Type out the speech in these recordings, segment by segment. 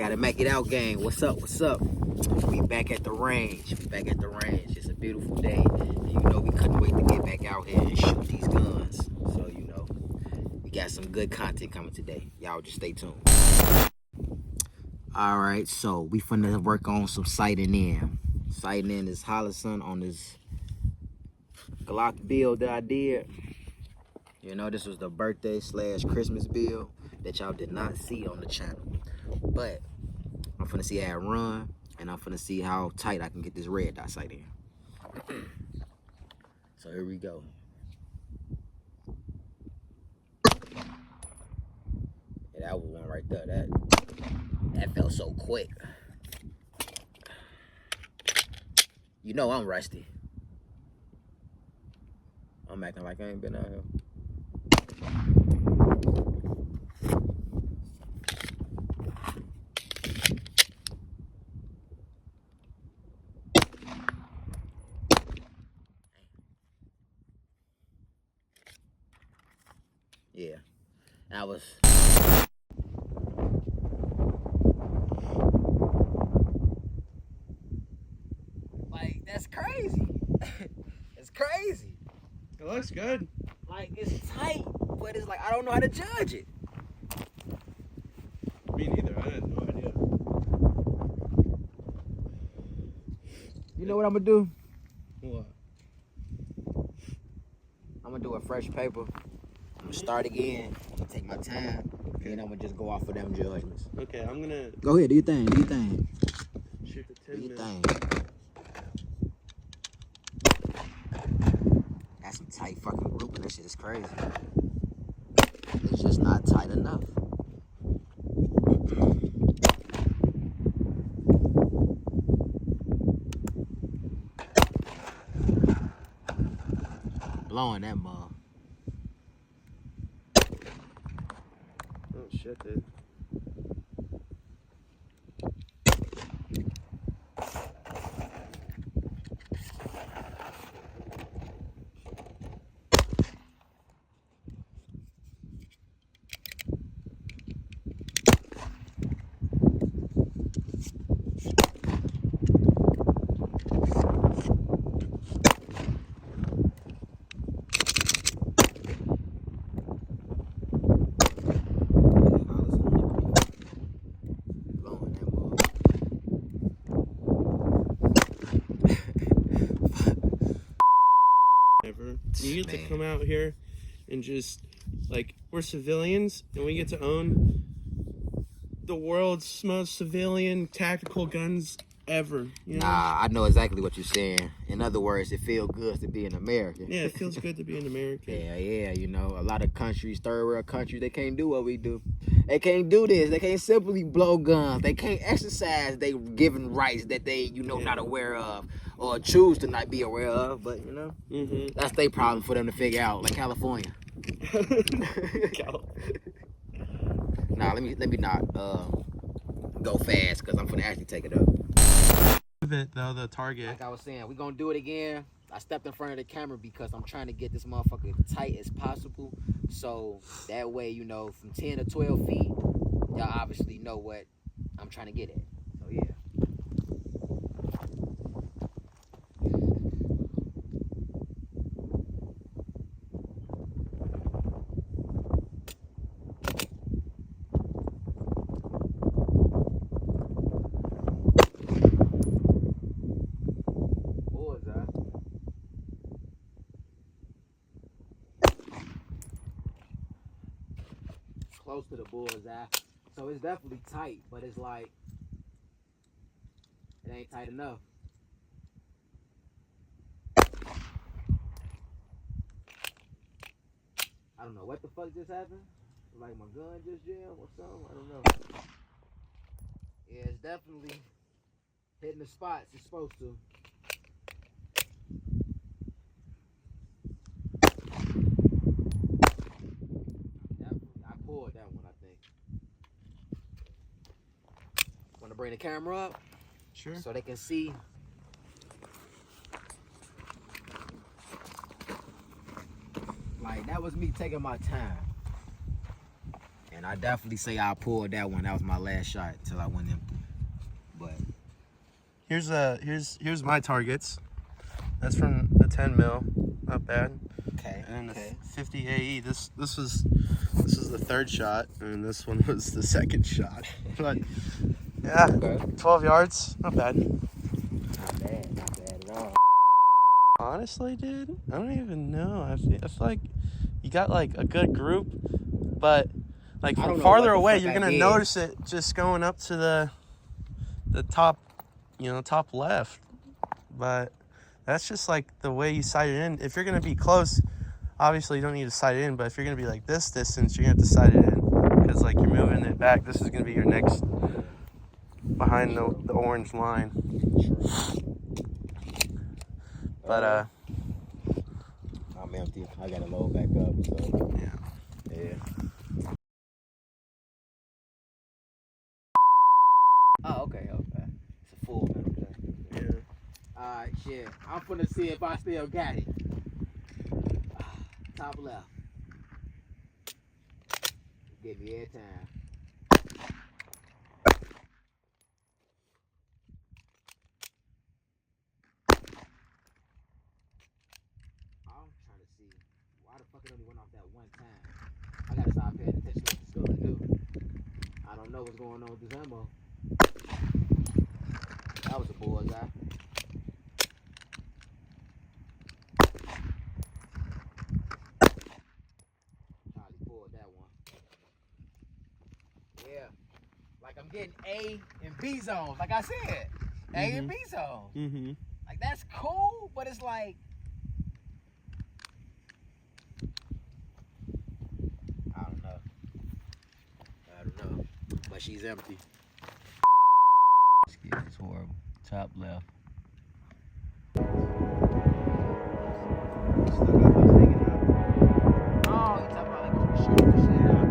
Gotta make it out, gang. What's up? What's up? We back at the range. It's a beautiful day. And you know we couldn't wait to get back out here and shoot these guns. So, you know, we got some good content coming today. Y'all just stay tuned. Alright, so we finna work on some sighting in. Sighting in this Hollison on this Glock build that I did. You know, this was the birthday / Christmas build that y'all did not see on the channel. But I'm finna see how it run, and I'm finna see how tight I can get this red dot sight in. So here we go. Yeah, that was one right there. That felt so quick. You know I'm rusty. I'm acting like I ain't been out here. Yeah, that was. Like, that's crazy. It's crazy. It looks good. Like, it's tight, but it's like, I don't know how to judge it. Me neither. I had no idea. You know what I'm gonna do? What? I'm gonna do a fresh paper. I'm gonna start again. I'm gonna take my time. Okay. And I'm gonna just go off of them judgments. Okay, I'm gonna Go ahead, do your thing. Do your thing. shoot the Do 10 your minute. thing. That's some tight fucking grouping. That shit is crazy. It's just not tight enough. Blowing that mug. Oh shit, dude. Ever. You get to come out here and just, like, we're civilians and we get to own the world's most civilian tactical guns ever. You know? Nah, I know exactly what you're saying. In other words, it feels good to be an American. Yeah, it feels good to be an American. Yeah, you know, a lot of countries, third world countries, they can't do what we do. They can't do this. They can't simply blow guns. They can't exercise their given rights that they, you know, not aware of or choose to not be aware of. But, you know, that's their problem for them to figure out, like California. Nah, let me not go fast because I'm finna actually take it up. Though the target. Like I was saying, we're gonna do it again. I stepped in front of the camera because I'm trying to get this motherfucker tight as possible. So that way, you know, from 10 to 12 feet, y'all obviously know what I'm trying to get at. So yeah. Close to the bullseye. So it's definitely tight, but it's like, it ain't tight enough. I don't know what the fuck just happened. Like my gun just jammed or something. I don't know. Yeah, it's definitely hitting the spots it's supposed to. Definitely. I pulled that one, I think. Want to bring the camera up? Sure. So they can see. Like, that was me taking my time. And I definitely say I pulled that one. That was my last shot till I went empty. But here's my targets. That's from the 10 mil, not bad. okay. And Okay. the 50 AE. This was the third shot, and this one was the second shot. But yeah, Okay. 12 yards, not bad. Not bad at all. Honestly, dude, I don't even know. I feel like you got like a good group, but like I don't from know farther what the away, fuck you're I gonna did. notice it just going up to the top, top left. But that's just like the way you sight it in. If you're gonna be close, obviously you don't need to sight it in. But if you're gonna be like this distance, you're gonna have to sight it in because like you're moving it back. This is gonna be your next behind the orange line. But I'm empty. I gotta load back up. So yeah. Oh, okay. It's a full metal thing. yeah. Alright, shit. I'm finna see if I still got it. Top left. Give me every time. I'm trying to see why the fuck it only went off that one time. I gotta stop paying attention to what this gonna do. I don't know what's going on with this ammo. That was a bullseye. Charlie pulled that one. Yeah. Like I'm getting A and B zones. Like I said. A and B zones. Mm-hmm. Like that's cool, but it's like I don't know. But she's empty. It's horrible. Top left. Oh, you talking about like when we shoot the shit out?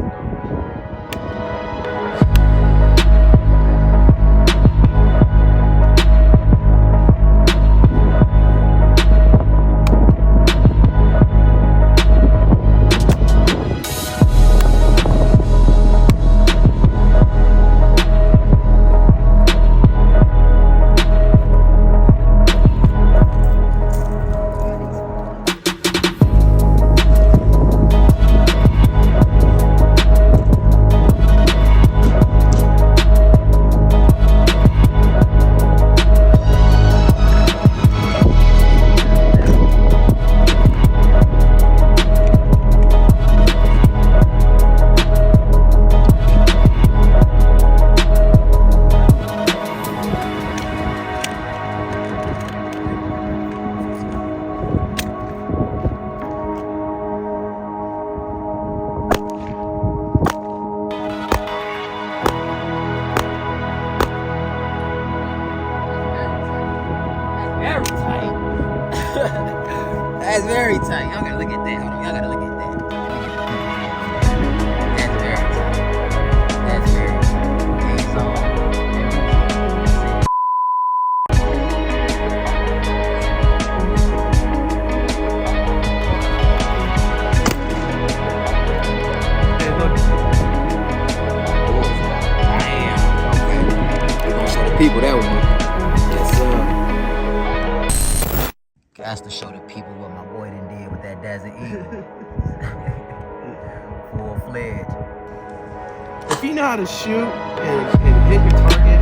That's very tight. Y'all gotta look at that. Hold on. Y'all gotta look at that. That's very tight. That's very tight. He's on. Hey, look. Damn. Okay. We're gonna show the people that one. Yes, sir. Got to show the people what my boy done did with that Desert Eagle. Full-fledged. If you know how to shoot and hit your target,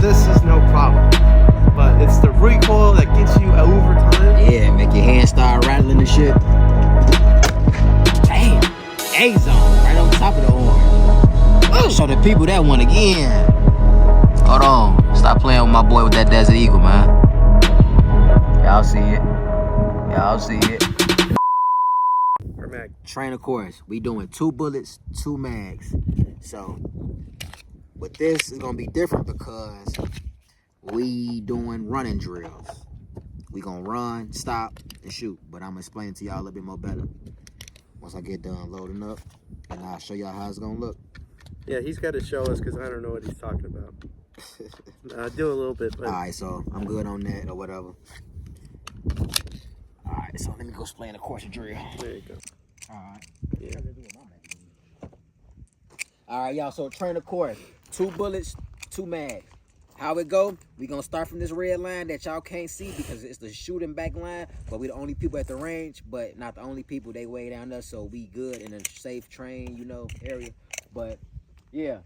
this is no problem. But it's the recoil that gets you over time. Yeah, make your hands start rattling and shit. Damn. A-zone right on top of the orange. Ooh. Show the people that one again. Hold on. Stop playing with my boy with that Desert Eagle, man. Y'all see it. Y'all see it. Trainer course. We doing 2 bullets, 2 mags. So, but this is gonna be different because we doing running drills. We gonna run, stop, and shoot. But I'm gonna explain it to y'all a little bit more better once I get done loading up, and I'll show y'all how it's gonna look. Yeah, he's got to show us because I don't know what he's talking about. Do a little bit. But... All right, so I'm good on that or whatever. All right, so let me go explain the course of drill. There you go. All right. Yeah. All right, y'all. So trainer course, 2 bullets, 2 mags. How it go? We gonna start from this red line that y'all can't see because it's the shooting back line, but we the only people at the range, but not the only people. They way down there, so we good in a safe train, you know, area. But yeah,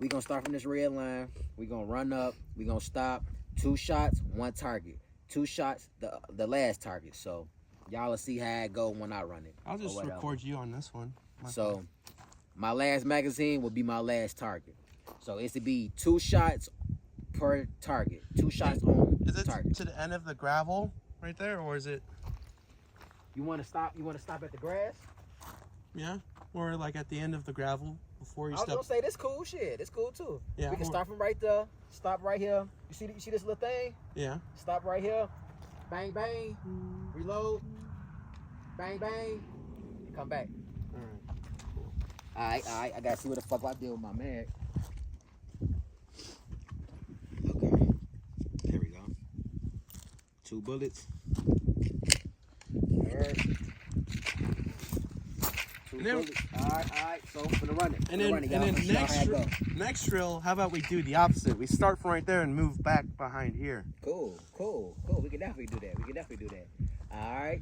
we gonna start from this red line. We gonna run up. We gonna stop. 2 shots, 1 target. 2 shots, the last target. So y'all will see how it go when I run it. I'll just record you on this one. So my last magazine will be my last target. So it's to be 2 shots per target. 2 shots on target. Is it to the end of the gravel right there, or is it? You want to stop? You want to stop at the grass? Yeah, or like at the end of the gravel before you step. I was gonna say this cool shit. It's cool too. Yeah. We can start from right there. Stop right here. You see this little thing? Yeah. Stop right here. Bang bang. Reload. Bang bang. Come back. All right. All right. I gotta see what the fuck I did with my mag. Okay. There we go. 2 bullets. All right. 2 bullets. All right. So I'm gonna run it. And then next drill, how about we do the opposite? We start from right there and move back behind here. Cool. We can definitely do that. All right.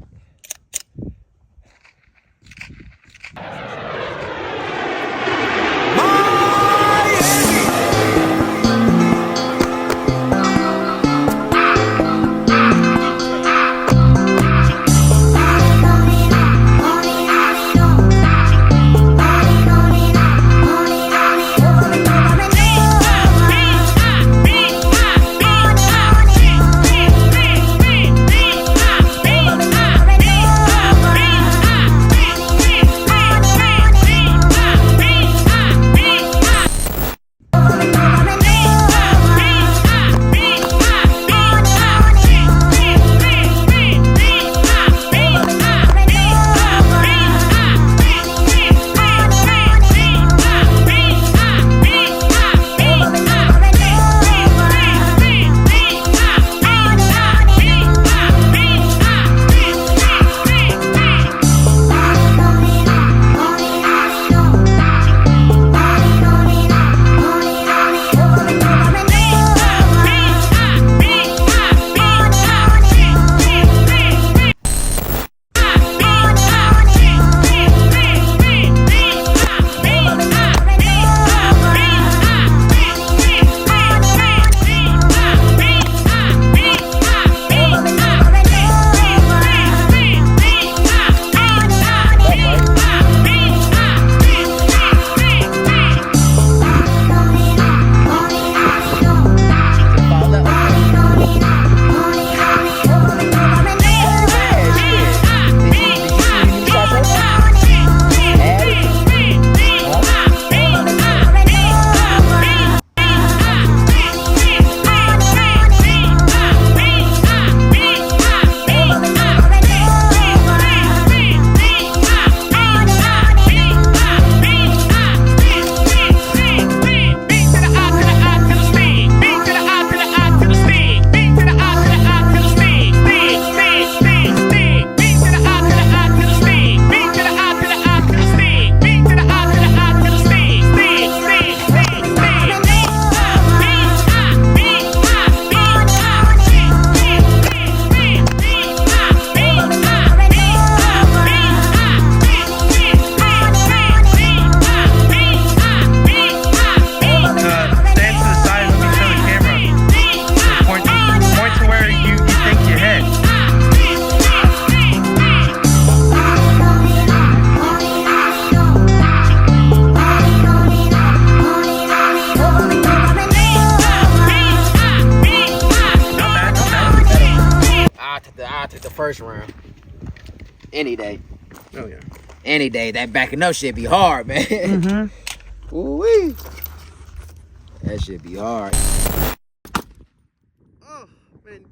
First round. Any day. Oh yeah. Any day. That backing up shit be hard, man. Mm-hmm. Ooh-wee. That shit be hard. Oh man.